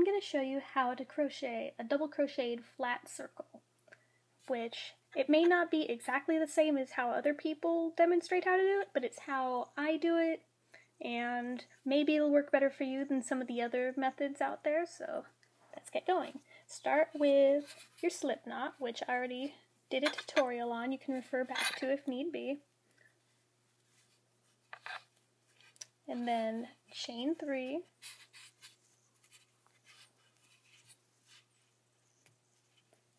going to show you how to crochet a double crocheted flat circle, which it may not be exactly the same as how other people demonstrate how to do it, but it's how I do it, and maybe it'll work better for you than some of the other methods out there, so let's get going. Start with your slip knot, which I already did a tutorial on. You can refer back to if need be. And then chain 3.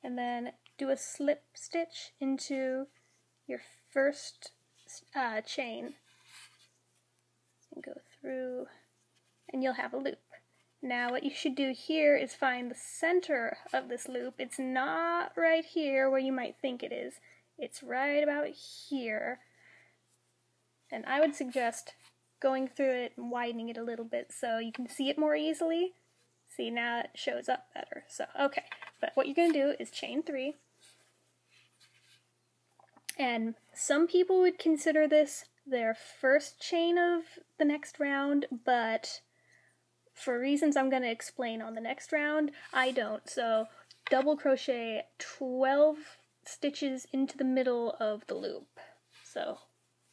And then do a slip stitch into your first chain. And go through, and you'll have a loop. Now what you should do here is find the center of this loop. It's not right here where you might think it is. It's right about here. And I would suggest going through it and widening it a little bit so you can see it more easily. See, now it shows up better. So, okay, but what you're going to do is chain 3. And some people would consider this their first chain of the next round, but for reasons I'm going to explain on the next round, I don't. So, double crochet 12 stitches into the middle of the loop. So,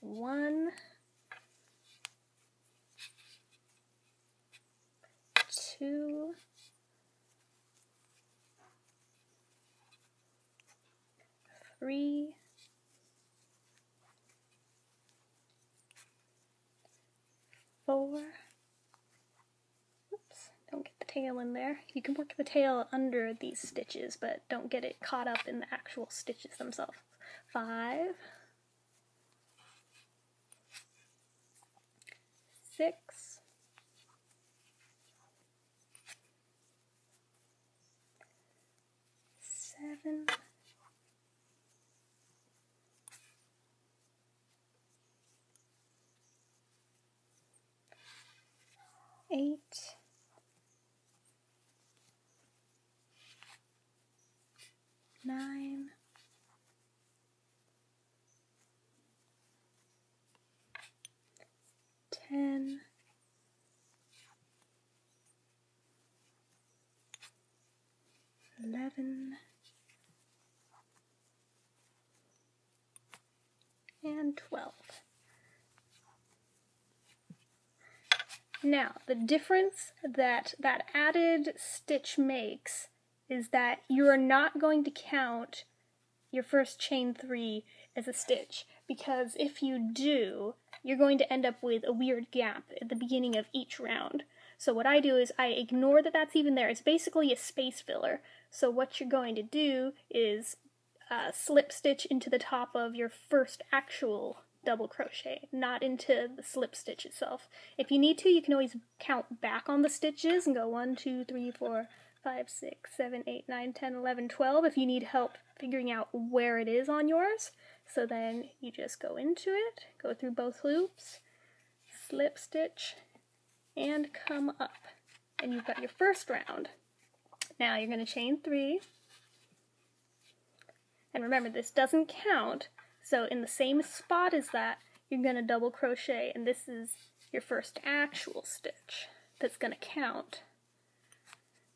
1, 2, 3, 4. Oops, don't get the tail in there. You can work the tail under these stitches, but don't get it caught up in the actual stitches themselves. 5, 6, 7, 8, 9, 10, 11, and 12. Now, the difference that added stitch makes is that you are not going to count your first chain 3 as a stitch, because if you do, you're going to end up with a weird gap at the beginning of each round. So what I do is I ignore that that's even there. It's basically a space filler. So what you're going to do is slip stitch into the top of your first actual double crochet, not into the slip stitch itself. If you need to, you can always count back on the stitches and go 1, 2, 3, 4, 5, 6, 7, 8, 9, 10, 11, 12 if you need help figuring out where it is on yours. So then you just go into it, go through both loops, slip stitch, and come up. And you've got your first round. Now you're going to chain 3. And remember, this doesn't count. So in the same spot as that, you're going to double crochet, and this is your first actual stitch that's going to count,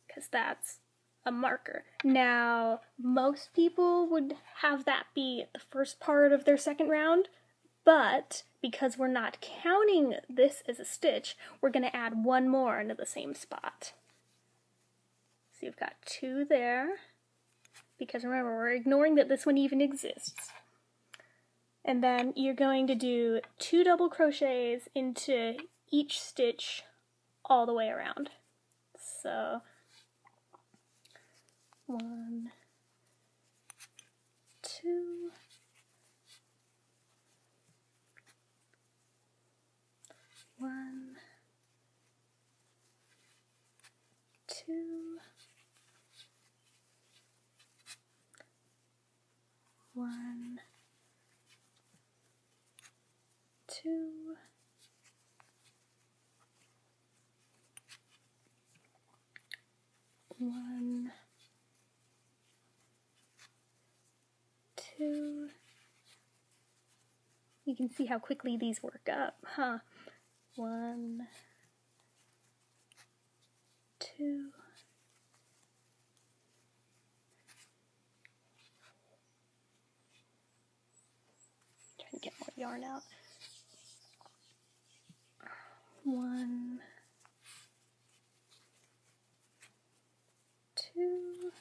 because that's a marker. Now, most people would have that be the first part of their second round, but because we're not counting this as a stitch, we're going to add one more into the same spot. So you've got 2 there, because remember, we're ignoring that this one even exists. And then you're going to do 2 double crochets into each stitch all the way around. So 1, 2, 1, 2, 1, 2, 1, 2. You can see how quickly these work up, huh? 1, 2, yarn out. 1, 2,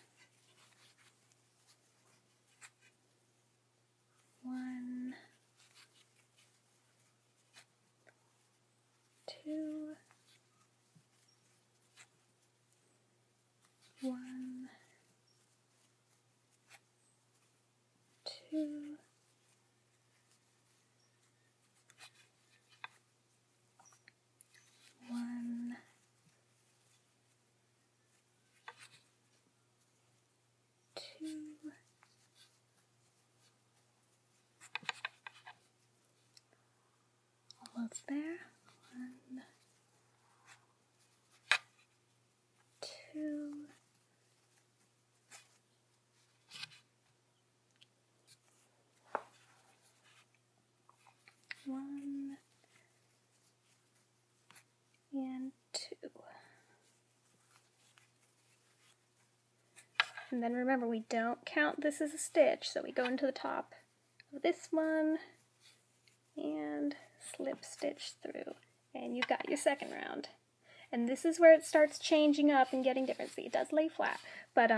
1, 2, 1, 2, 1, 2, almost there. 1, 2, 1, and 2. And then remember, we don't count this as a stitch, so we go into the top of this one and slip stitch through, and you've got your second round. And this is where it starts changing up and getting different. See, it does lay flat, but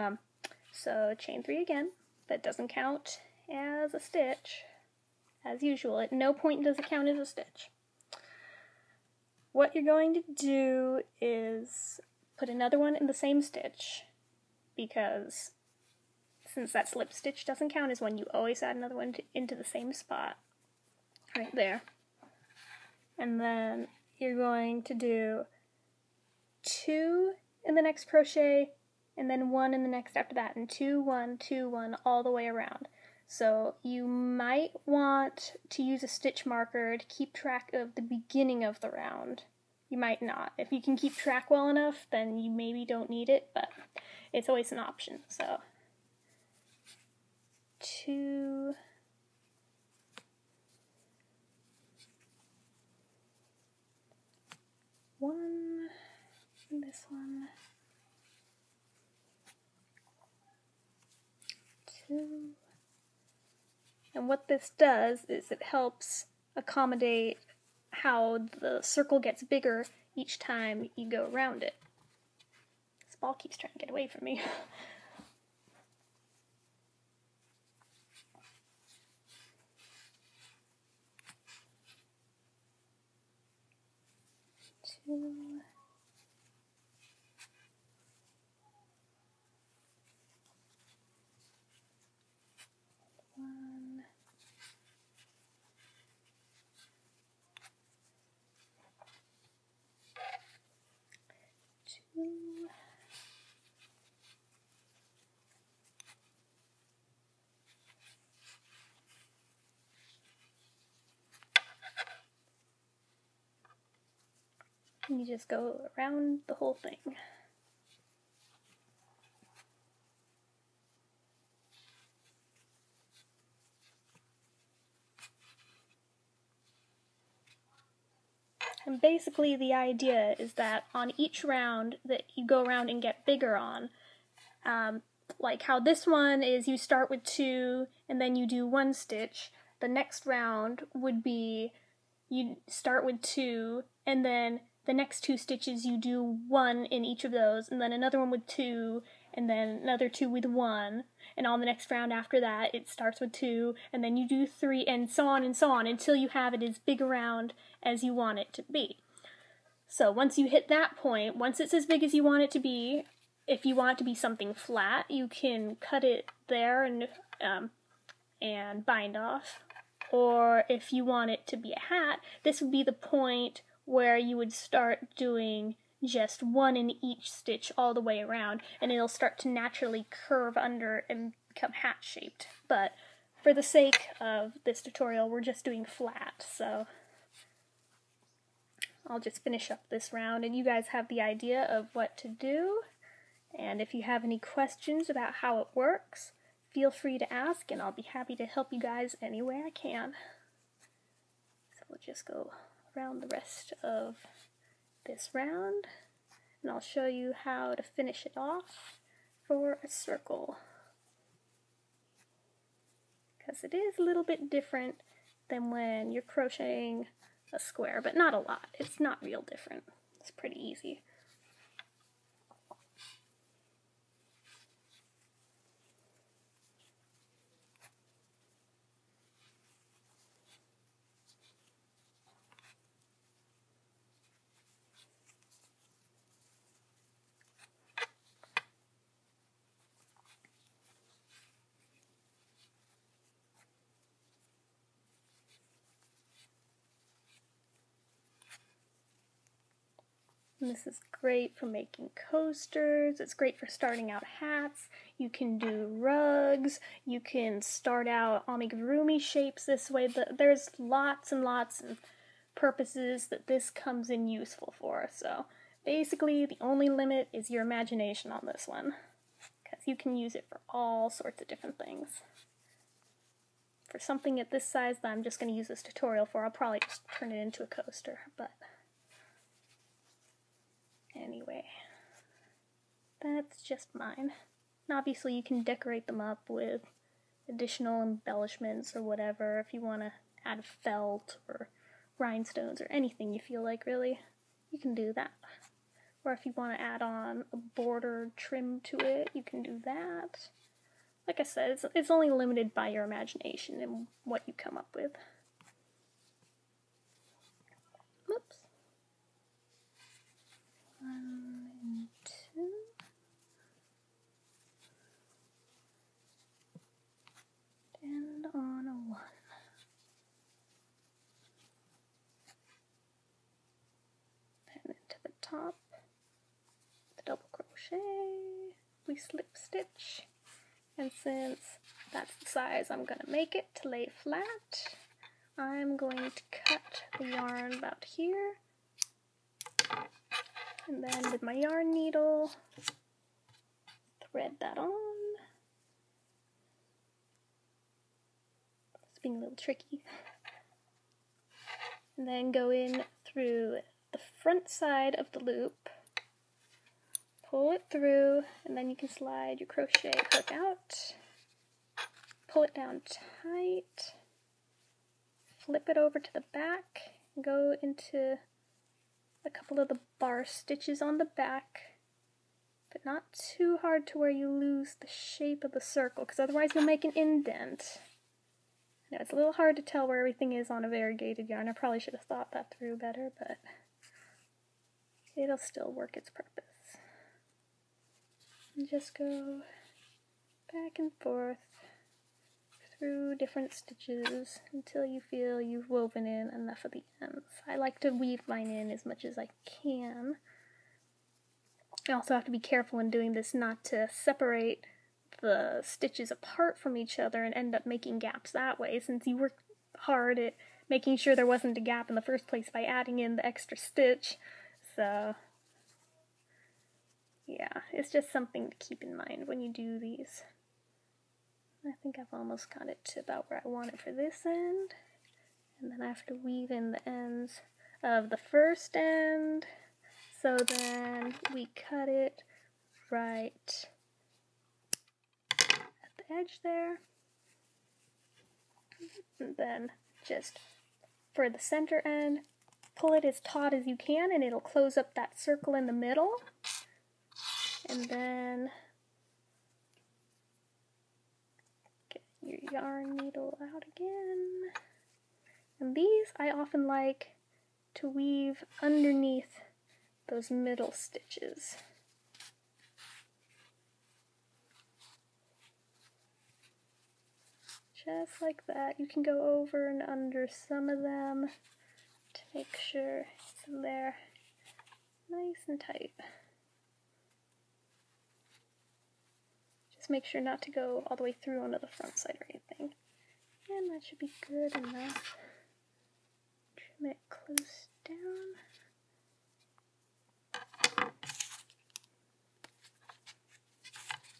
so chain 3 again. That doesn't count as a stitch, as usual. At no point does it count as a stitch. What you're going to do is put another one in the same stitch, because since that slip stitch doesn't count as one, you always add another one into the same spot, right there. And then you're going to do 2 in the next crochet, and then 1 in the next after that, and 2, 1, 2, 1 all the way around. So you might want to use a stitch marker to keep track of the beginning of the round. You might not. If you can keep track well enough, then you maybe don't need it, but it's always an option. So 2, 1, and this one, 2. And what this does is it helps accommodate how the circle gets bigger each time you go around it. This ball keeps trying to get away from me. 2, 1, 2, and you just go around the whole thing. And basically the idea is that on each round that you go around and get bigger on, like how this one is you start with 2 and then you do 1 stitch, the next round would be you start with 2 and then the next 2 stitches you do 1 in each of those, and then another one with 2, and then another 2 with 1, and on the next round after that it starts with 2, and then you do 3, and so on until you have it as big a round as you want it to be. So once you hit that point, once it's as big as you want it to be, if you want it to be something flat, you can cut it there and bind off. Or if you want it to be a hat, this would be the point where you would start doing just 1 in each stitch all the way around, and it'll start to naturally curve under and become hat-shaped. But for the sake of this tutorial, we're just doing flat, so I'll just finish up this round, and you guys have the idea of what to do. And if you have any questions about how it works, feel free to ask, and I'll be happy to help you guys any way I can. So we'll just go around the rest of this round, and I'll show you how to finish it off for a circle, because it is a little bit different than when you're crocheting a square, but not a lot. It's not real different. It's pretty easy. And this is great for making coasters. It's great for starting out hats. You can do rugs. You can start out amigurumi shapes this way. There's lots and lots of purposes that this comes in useful for. So basically the only limit is your imagination on this one, because you can use it for all sorts of different things. For something at this size that I'm just going to use this tutorial for, I'll probably just turn it into a coaster, but anyway, that's just mine. And obviously you can decorate them up with additional embellishments or whatever if you want to add felt or rhinestones or anything you feel like, really. You can do that. Or if you want to add on a border trim to it, you can do that. Like I said, it's only limited by your imagination and what you come up with. Oops. 1 and 2. And on a 1. Then into the top, the double crochet, we slip stitch, and since that's the size I'm going to make it to lay flat, I'm going to cut the yarn about here. And then with my yarn needle, thread that on. It's being a little tricky. And then go in through the front side of the loop, pull it through, and then you can slide your crochet hook out, pull it down tight, flip it over to the back, and go into a couple of the bar stitches on the back, but not too hard to where you lose the shape of the circle, because otherwise you'll make an indent. I know it's a little hard to tell where everything is on a variegated yarn. I probably should have thought that through better, but it'll still work its purpose. And just go back and forth through different stitches until you feel you've woven in enough of the ends. I like to weave mine in as much as I can. I also have to be careful in doing this not to separate the stitches apart from each other and end up making gaps that way, since you worked hard at making sure there wasn't a gap in the first place by adding in the extra stitch. So yeah, it's just something to keep in mind when you do these. I think I've almost got it to about where I want it for this end. And then I have to weave in the ends of the first end. So then we cut it right at the edge there. And then just for the center end, pull it as taut as you can and it'll close up that circle in the middle. And then your yarn needle out again. And these I often like to weave underneath those middle stitches. Just like that. You can go over and under some of them to make sure it's in there nice and tight. Just make sure not to go all the way through onto the front side or anything. And that should be good enough. Trim it close down.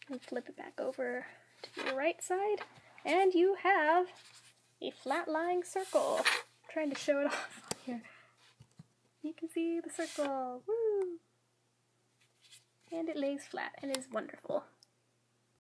And flip it back over to your right side. And you have a flat lying circle. I'm trying to show it off here. You can see the circle. Woo! And it lays flat and is wonderful.